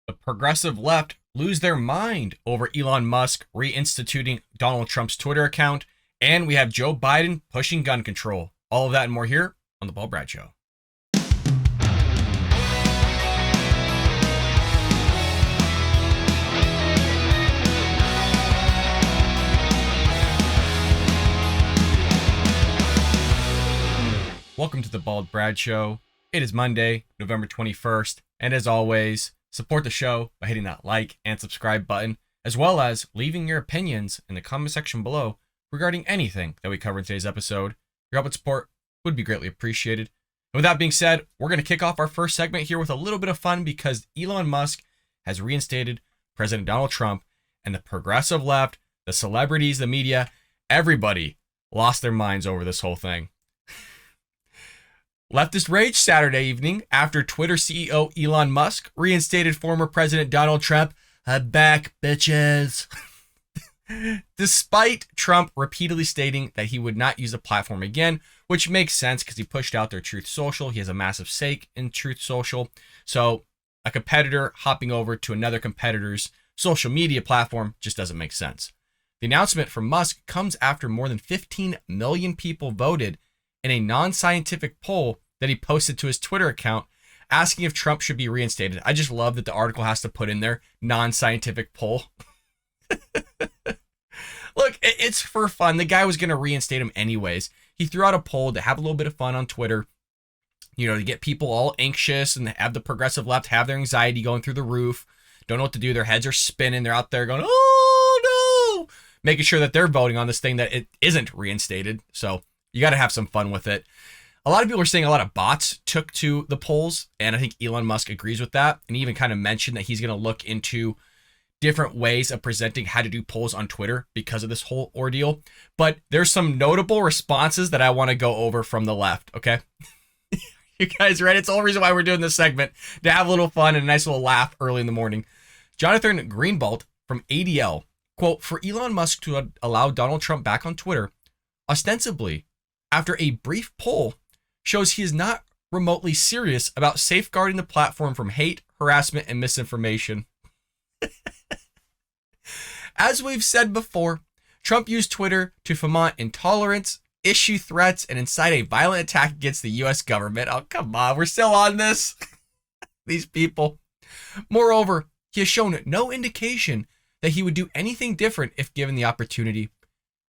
The progressive left lose their mind over Elon Musk reinstituting Donald Trump's Twitter account. And we have Joe Biden pushing gun control. All of that and more here on The Bald Brad Show. Welcome to The Bald Brad Show. It is Monday, November 21st. And as always, support the show by hitting that like and subscribe button, as well as leaving your opinions in the comment section below regarding anything that we cover in today's episode. Your help and support would be greatly appreciated. And with that being said, we're going to kick off our first segment here with a little bit of fun because Elon Musk has reinstated President Donald Trump, and the progressive left, the celebrities, the media, everybody lost their minds over this whole thing. Leftist rage Saturday evening after Twitter CEO Elon Musk reinstated former President Donald Trump. I'm back, bitches. Despite Trump repeatedly stating that he would not use the platform again, which makes sense because he pushed out their Truth Social. He has a massive stake in Truth Social. So a competitor hopping over to another competitor's social media platform just doesn't make sense. The announcement from Musk comes after more than 15 million people voted in a non-scientific poll that he posted to his Twitter account asking if Trump should be reinstated. I just love that the article has to put in there non-scientific poll. Look, it's for fun. The guy was going to reinstate him anyways. He threw out a poll to have a little bit of fun on Twitter, you know, to get people all anxious and have the progressive left have their anxiety going through the roof. Don't know what to do. Their heads are spinning. They're out there going, oh no, making sure that they're voting on this thing that it isn't reinstated. So you got to have some fun with it. A lot of people are saying a lot of bots took to the polls, and I think Elon Musk agrees with that. And he even kind of mentioned that he's going to look into different ways of presenting how to do polls on Twitter because of this whole ordeal. But there's some notable responses that I want to go over from the left, okay? You guys ready? It's the whole reason why we're doing this segment, to have a little fun and a nice little laugh early in the morning. Jonathan Greenbalt from ADL, quote, for Elon Musk to allow Donald Trump back on Twitter, ostensibly after a brief poll, shows he is not remotely serious about safeguarding the platform from hate, harassment, and misinformation. As we've said before, Trump used Twitter to foment intolerance, issue threats, and incite a violent attack against the U.S. government. Oh, come on, we're still on this. These people. Moreover, he has shown no indication that he would do anything different if given the opportunity.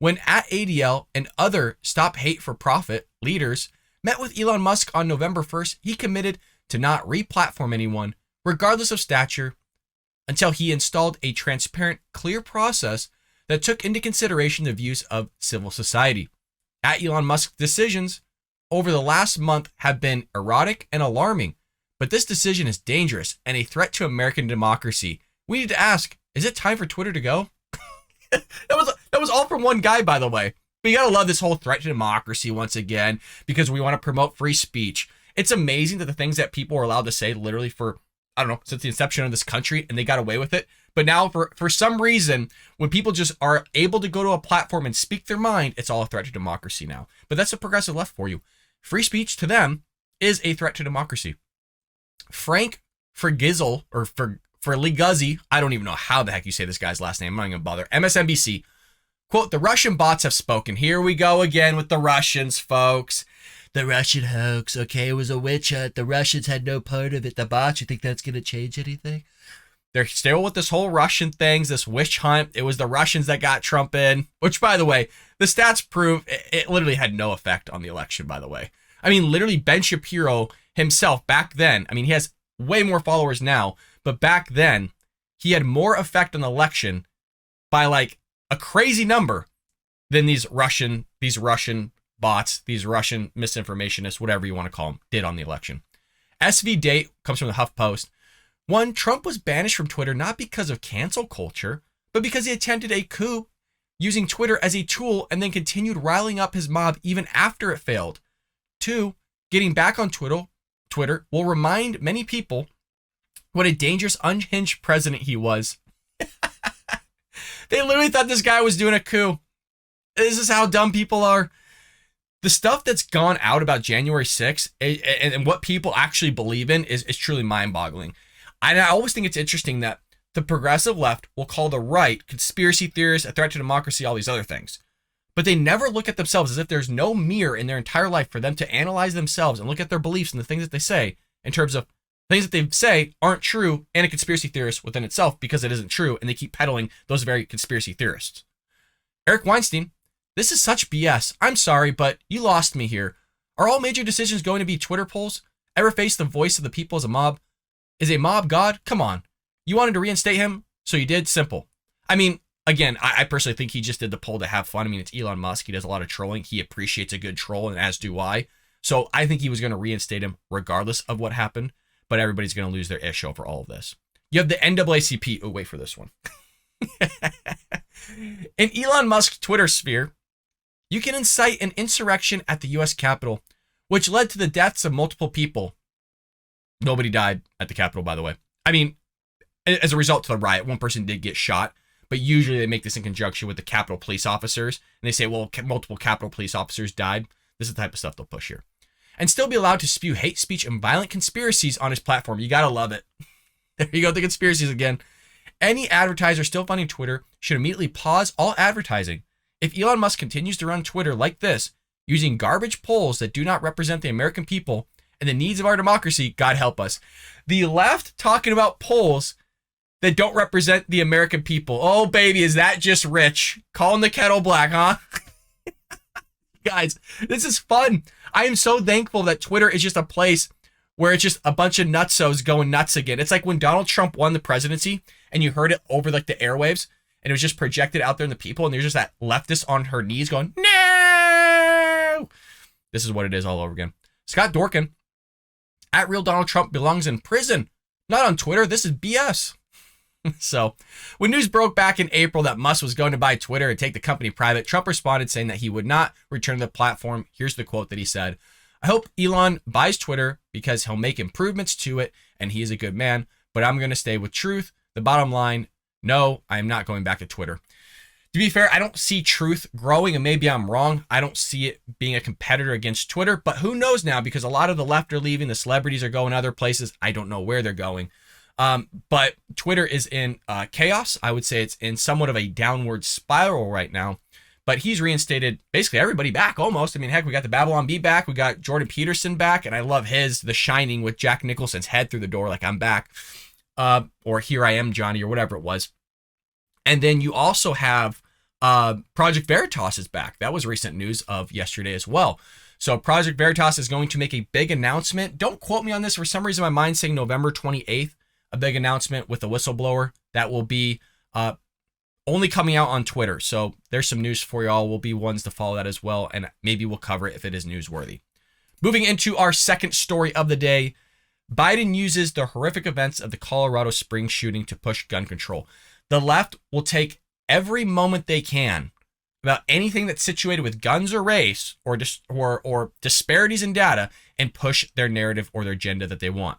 When at ADL and other Stop Hate for Profit leaders met with Elon Musk on November 1st, he committed to not re-platform anyone, regardless of stature, until he installed a transparent, clear process that took into consideration the views of civil society. At Elon Musk's decisions over the last month have been erratic and alarming, but this decision is dangerous and a threat to American democracy. We need to ask, is it time for Twitter to go? That was all from one guy, by the way. But you gotta love this whole threat to democracy once again, because we want to promote free speech. It's amazing that the things that people are allowed to say literally for, I don't know, since the inception of this country, and they got away with it. But now for some reason, when people just are able to go to a platform and speak their mind, it's all a threat to democracy now. But that's the progressive left for you. Free speech to them is a threat to democracy. Frank Fergizzle, or Ferliguzzi, I don't even know how the heck you say this guy's last name. I'm not even gonna bother. MSNBC. Quote, the Russian bots have spoken. Here we go again with the Russians, folks. The Russian hoax. Okay, it was a witch hunt. The Russians had no part of it. The bots, you think that's going to change anything? They're still with this whole Russian things, this witch hunt. It was the Russians that got Trump in, which, by the way, the stats prove it literally had no effect on the election, by the way. I mean, literally Ben Shapiro himself back then, I mean, he has way more followers now, but back then, he had more effect on the election by like a crazy number than these Russian bots, these Russian misinformationists, whatever you want to call them, did on the election. SV date comes from the HuffPost. One, Trump was banished from Twitter not because of cancel culture, but because he attempted a coup using Twitter as a tool and then continued riling up his mob even after it failed. Two, getting back on Twitter will remind many people what a dangerous, unhinged president he was. They literally thought this guy was doing a coup. This is how dumb people are. The stuff that's gone out about January 6th and what people actually believe in is truly mind-boggling. I always think it's interesting that the progressive left will call the right conspiracy theorists, a threat to democracy, all these other things. But they never look at themselves, as if there's no mirror in their entire life for them to analyze themselves and look at their beliefs and the things that they say in terms of things that they say aren't true and a conspiracy theorist within itself because it isn't true, and they keep peddling those very conspiracy theorists. Eric Weinstein, this is such BS. I'm sorry, but you lost me here. Are all major decisions going to be Twitter polls? Ever face the voice of the people as a mob? Is a mob God? Come on. You wanted to reinstate him, so you did? Simple. I mean, again, I personally think he just did the poll to have fun. I mean, it's Elon Musk. He does a lot of trolling. He appreciates a good troll, and as do I. So I think he was going to reinstate him regardless of what happened, but everybody's going to lose their ish over all of this. You have the NAACP. Oh, wait for this one. In Elon Musk's Twitter sphere, you can incite an insurrection at the U.S. Capitol, which led to the deaths of multiple people. Nobody died at the Capitol, by the way. I mean, as a result of the riot, one person did get shot, but usually they make this in conjunction with the Capitol police officers, and they say, well, multiple Capitol police officers died. This is the type of stuff they'll push here. And still be allowed to spew hate speech and violent conspiracies on his platform. You gotta love it. There you go, the conspiracies again. Any advertiser still funding Twitter should immediately pause all advertising. If Elon Musk continues to run Twitter like this, using garbage polls that do not represent the American people and the needs of our democracy, God help us. The left talking about polls that don't represent the American people. Oh, baby, is that just rich? Calling the kettle black, huh? Guys, this is fun. I am so thankful that Twitter is just a place where it's just a bunch of nutsos going nuts again. It's like when Donald Trump won the presidency and you heard it over like the airwaves and it was just projected out there in the people and there's just that leftist on her knees going, no! This is what it is all over again. Scott Dorkin, at real Donald Trump belongs in prison, not on Twitter. This is BS. So, when news broke back in April that Musk was going to buy Twitter and take the company private, Trump responded saying that he would not return to the platform. Here's the quote that he said. I hope Elon buys Twitter because he'll make improvements to it and he is a good man, but I'm going to stay with truth. The bottom line, no, I am not going back to Twitter. To be fair, I don't see truth growing, and maybe I'm wrong. I don't see it being a competitor against Twitter, but who knows now, because a lot of the left are leaving, the celebrities are going other places. I don't know where they're going. But Twitter is in chaos. I would say it's in somewhat of a downward spiral right now. But he's reinstated basically everybody back almost. I mean, heck, we got the Babylon Bee back. We got Jordan Peterson back. And I love his The Shining with Jack Nicholson's head through the door like I'm back. Or Here I Am, Johnny, or whatever it was. And then you also have Project Veritas is back. That was recent news of yesterday as well. So Project Veritas is going to make a big announcement. Don't quote me on this. For some reason, my mind's saying November 28th. A big announcement with a whistleblower that will be only coming out on Twitter. So there's some news for y'all. We'll be ones to follow that as well. And maybe we'll cover it if it is newsworthy. Moving into our second story of the day. Biden uses the horrific events of the Colorado Springs shooting to push gun control. The left will take every moment they can about anything that's situated with guns or race or disparities in data and push their narrative or their agenda that they want.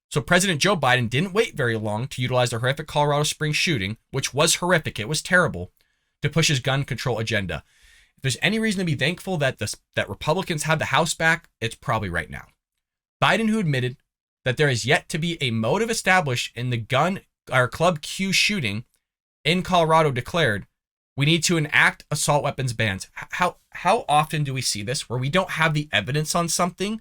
So President Joe Biden didn't wait very long to utilize the horrific Colorado Springs shooting, which was horrific, it was terrible, to push his gun control agenda. If there's any reason to be thankful that Republicans have the House back, it's probably right now. Biden, who admitted that there is yet to be a motive established in the Club Q shooting in Colorado, declared, we need to enact assault weapons bans. How often do we see this where we don't have the evidence on something?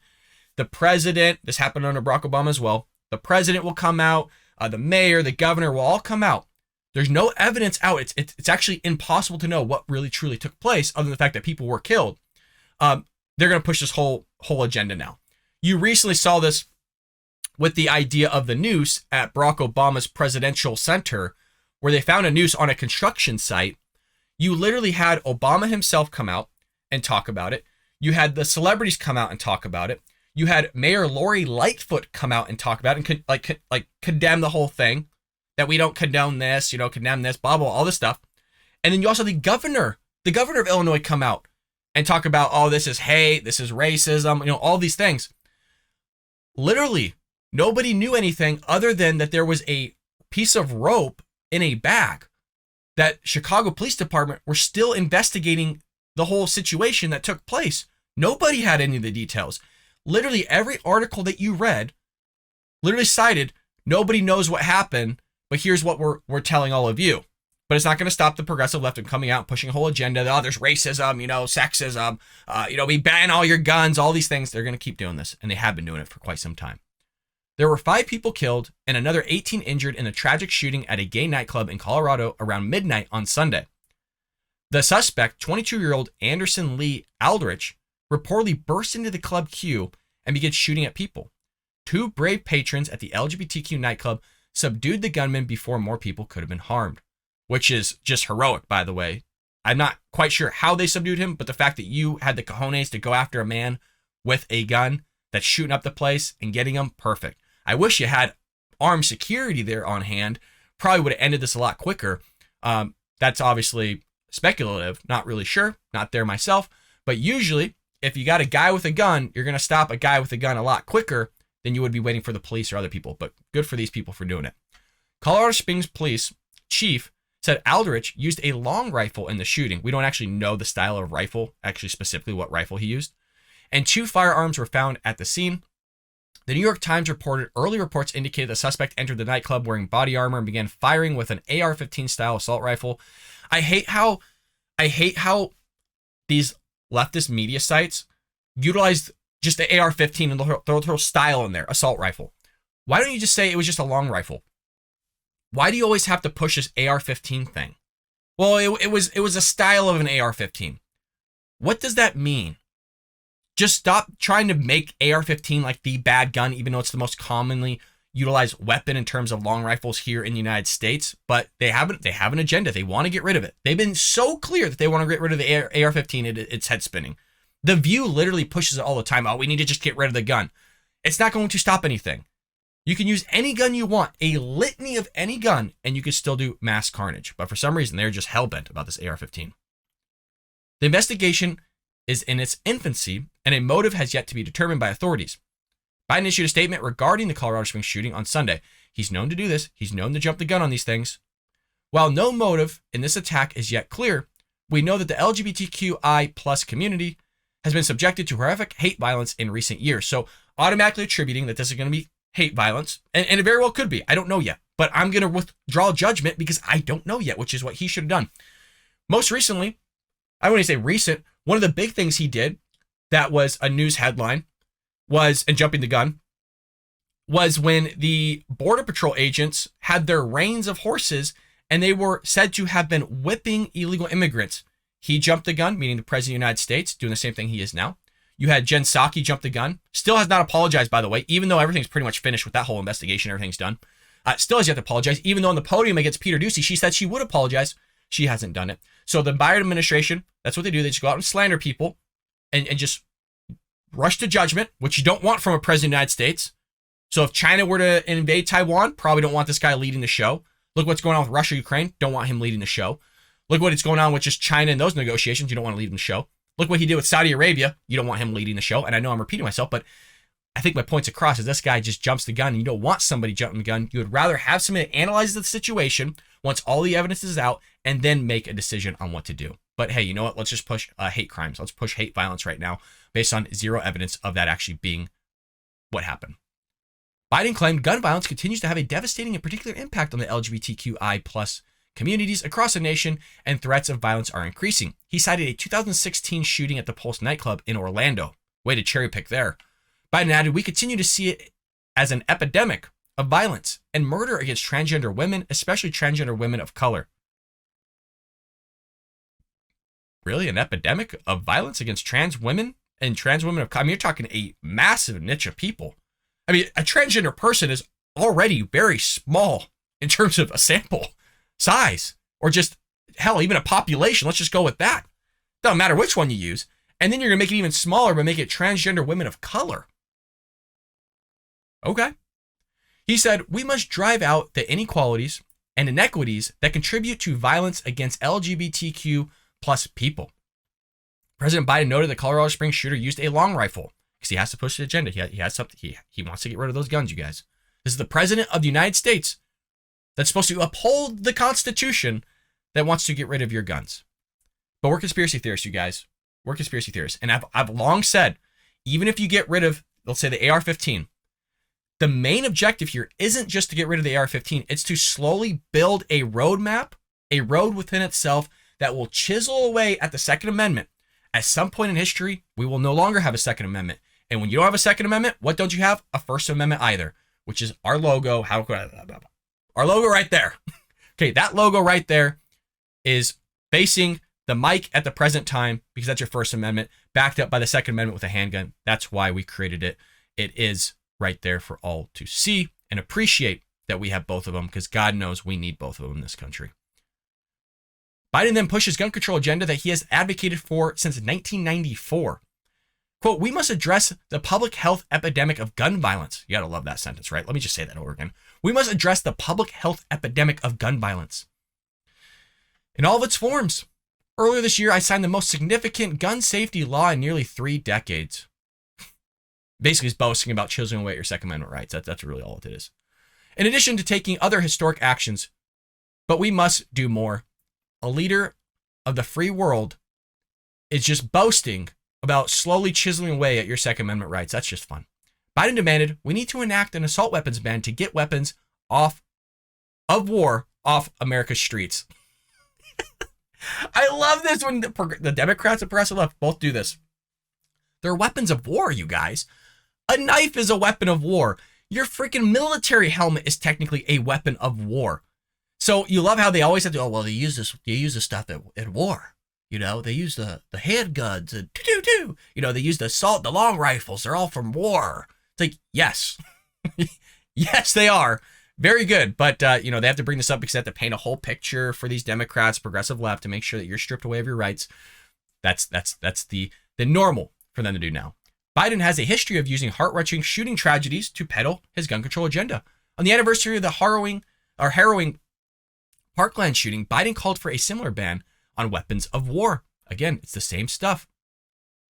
The president, this happened under Barack Obama as well, the president will come out, the mayor, the governor will all come out. There's no evidence out. It's actually impossible to know what really truly took place other than the fact that people were killed. They're going to push this whole agenda now. You recently saw this with the idea of the noose at Barack Obama's presidential center, where they found a noose on a construction site. You literally had Obama himself come out and talk about it. You had the celebrities come out and talk about it. You had Mayor Lori Lightfoot come out and talk about it and condemn the whole thing, that we don't condone this, condemn this, blah, blah, all this stuff. And then you also had the governor of Illinois come out and talk about, oh, this is hate, this is racism, all these things. Literally, nobody knew anything other than that there was a piece of rope in a bag that Chicago Police Department were still investigating the whole situation that took place. Nobody had any of the details. Literally every article that you read literally cited Nobody knows what happened, but here's what we're telling all of you. But it's not going to stop the progressive left from coming out and pushing a whole agenda. Oh, there's racism, sexism, we ban all your guns, all these things. They're going to keep doing this, and they have been doing it for quite some time. There were 5 people killed and another 18 injured in a tragic shooting at a gay nightclub in Colorado around midnight on Sunday. The suspect, 22-year-old Anderson Lee Aldrich, reportedly burst into the club queue and began shooting at people. 2 brave patrons at the LGBTQ nightclub subdued the gunman before more people could have been harmed, which is just heroic, by the way. I'm not quite sure how they subdued him, but the fact that you had the cojones to go after a man with a gun that's shooting up the place and getting him, perfect. I wish you had armed security there on hand. Probably would have ended this a lot quicker. That's obviously speculative, not really sure, not there myself. But usually, if you got a guy with a gun, you're going to stop a guy with a gun a lot quicker than you would be waiting for the police or other people. But good for these people for doing it. Colorado Springs Police Chief said Aldrich used a long rifle in the shooting. We don't actually know the style of rifle, actually specifically what rifle he used. And 2 firearms were found at the scene. The New York Times reported early reports indicated the suspect entered the nightclub wearing body armor and began firing with an AR-15 style assault rifle. I hate how these leftist media sites utilize just the AR-15 and they'll throw style in there, assault rifle. Why don't you just say it was just a long rifle? Why do you always have to push this AR-15 thing? Well, it was a style of an AR-15. What does that mean? Just stop trying to make AR-15 like the bad gun, even though it's the most commonly utilized weapon in terms of long rifles here in the United States. But they have an agenda. They want to get rid of it. They've been so clear that they want to get rid of the AR-15. It's head spinning. The View literally pushes it all the time. Oh, we need to just get rid of the gun. It's not going to stop anything. You can use any gun you want, a litany of any gun, and you can still do mass carnage. But for some reason, they're just hell-bent about this AR-15. The investigation is in its infancy, and a motive has yet to be determined by authorities. Biden issued a statement regarding the Colorado Springs shooting on Sunday. He's known to do this. He's known to jump the gun on these things. While no motive in this attack is yet clear, we know that the LGBTQI plus community has been subjected to horrific hate violence in recent years. So automatically attributing that this is going to be hate violence, and it very well could be. I don't know yet, but I'm going to withdraw judgment because I don't know yet, which is what he should have done. Most recently, I wouldn't say recent, one of the big things he did that was a news headline was, and jumping the gun, was when the Border Patrol agents had their reins of horses and they were said to have been whipping illegal immigrants. He jumped the gun, meaning the President of the United States, doing the same thing he is now. You had Jen Psaki jump the gun. Still has not apologized, by the way, even though everything's pretty much finished with that whole investigation. Everything's done. Still has yet to apologize, even though on the podium against Peter Doocy, she said she would apologize. She hasn't done it. So the Biden administration, that's what they do. They just go out and slander people and just rush to judgment, which you don't want from a president of the United States. So if China were to invade Taiwan, probably don't want this guy leading the show. Look what's going on with Russia, Ukraine. Don't want him leading the show. Look what's going on with just China and those negotiations. You don't want to lead the show. Look what he did with Saudi Arabia. You don't want him leading the show. And I know I'm repeating myself, but I think my point's across is this guy just jumps the gun and you don't want somebody jumping the gun. You would rather have somebody that analyzes the situation once all the evidence is out and then make a decision on what to do. But hey, you know what? Let's just push hate crimes. Let's push hate violence right now based on zero evidence of that actually being what happened. Biden claimed gun violence continues to have a devastating and particular impact on the LGBTQI plus communities across the nation, and threats of violence are increasing. He cited a 2016 shooting at the Pulse nightclub in Orlando. Way to cherry pick there. Biden added, we continue to see it as an epidemic of violence and murder against transgender women, especially transgender women of color. Really? An epidemic of violence against trans women and trans women of color? I mean, you're talking a massive niche of people. I mean, a transgender person is already very small in terms of a sample size, or just, hell, even a population. Let's just go with that. Doesn't matter which one you use. And then you're going to make it even smaller by making it transgender women of color. Okay. He said, we must drive out the inequalities and inequities that contribute to violence against LGBTQ plus people. President Biden noted the Colorado Springs shooter used a long rifle because he has to push the agenda. He has something. He wants to get rid of those guns, you guys. This is the president of the United States that's supposed to uphold the Constitution that wants to get rid of your guns. But we're conspiracy theorists, you guys. We're conspiracy theorists. And I've long said, even if you get rid of, let's say, the AR-15, The main objective here isn't just to get rid of the AR-15. It's to slowly build a roadmap, a road within itself that will chisel away at the Second Amendment. At some point in history, we will no longer have a Second Amendment. And when you don't have a Second Amendment, what don't you have? A First Amendment either, which is our logo. Our logo right there. Okay, that logo right there is facing the mic at the present time because that's your First Amendment, backed up by the Second Amendment with a handgun. That's why we created it. It is right there for all to see and appreciate that we have both of them, because God knows we need both of them in this country. Biden then pushes gun control agenda that he has advocated for since 1994. Quote, we must address the public health epidemic of gun violence. You gotta love that sentence, right? Let me just say that over again. We must address the public health epidemic of gun violence in all of its forms. Earlier this year, I signed the most significant gun safety law in nearly 3 decades. Basically, he's boasting about chiseling away at your Second Amendment rights. That's really all it is. In addition to taking other historic actions, but we must do more. A leader of the free world is just boasting about slowly chiseling away at your Second Amendment rights. That's just fun. Biden demanded we need to enact an assault weapons ban to get weapons off America's streets. I love this when the Democrats and progressive left both do this. They're weapons of war, you guys. A knife is a weapon of war. Your freaking military helmet is technically a weapon of war. So you love how they always have to, they use this stuff at war. You know, they use the handguns and they use the long rifles. They're all from war. It's like, yes. Yes, they are. Very good. But, they have to bring this up because they have to paint a whole picture for these Democrats, progressive left, to make sure that you're stripped away of your rights. That's the normal for them to do now. Biden has a history of using heart-wrenching shooting tragedies to peddle his gun control agenda. On the anniversary of the harrowing Parkland shooting, Biden called for a similar ban on weapons of war. Again, it's the same stuff.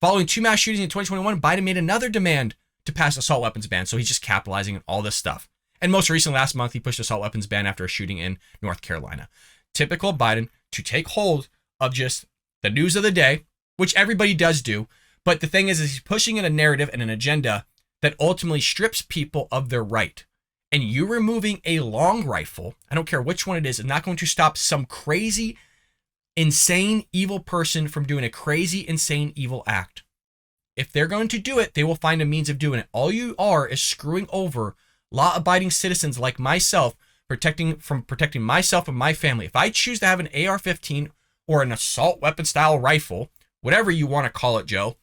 Following 2 mass shootings in 2021, Biden made another demand to pass assault weapons ban. So he's just capitalizing on all this stuff. And most recently, last month, he pushed assault weapons ban after a shooting in North Carolina. Typical Biden to take hold of just the news of the day, which everybody does do. But the thing is he's pushing in a narrative and an agenda that ultimately strips people of their right. And you removing a long rifle, I don't care which one it is not going to stop some crazy, insane, evil person from doing a crazy, insane, evil act. If they're going to do it, they will find a means of doing it. All you are is screwing over law-abiding citizens like myself, protecting myself and my family. If I choose to have an AR-15 or an assault weapon style rifle, whatever you want to call it, Joe,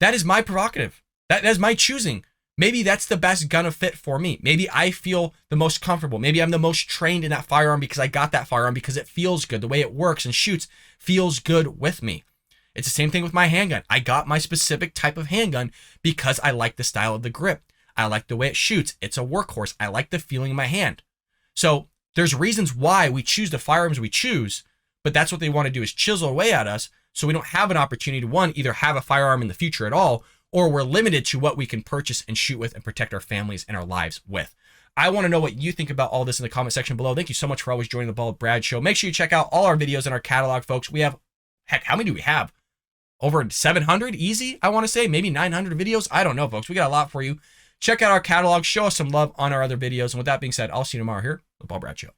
that is my prerogative. That is my choosing. Maybe that's the best gun of fit for me. Maybe I feel the most comfortable. Maybe I'm the most trained in that firearm because I got that firearm because it feels good. The way it works and shoots feels good with me. It's the same thing with my handgun. I got my specific type of handgun because I like the style of the grip. I like the way it shoots. It's a workhorse. I like the feeling in my hand. So there's reasons why we choose the firearms we choose, but that's what they want to do is chisel away at us so we don't have an opportunity to, one, either have a firearm in the future at all, or we're limited to what we can purchase and shoot with and protect our families and our lives with. I want to know what you think about all this in the comment section below. Thank you so much for always joining the Bald Brad Show. Make sure you check out all our videos in our catalog, folks. We have, how many do we have? Over 700 easy, I want to say. Maybe 900 videos. I don't know, folks. We got a lot for you. Check out our catalog. Show us some love on our other videos. And with that being said, I'll see you tomorrow here on the Bald Brad Show.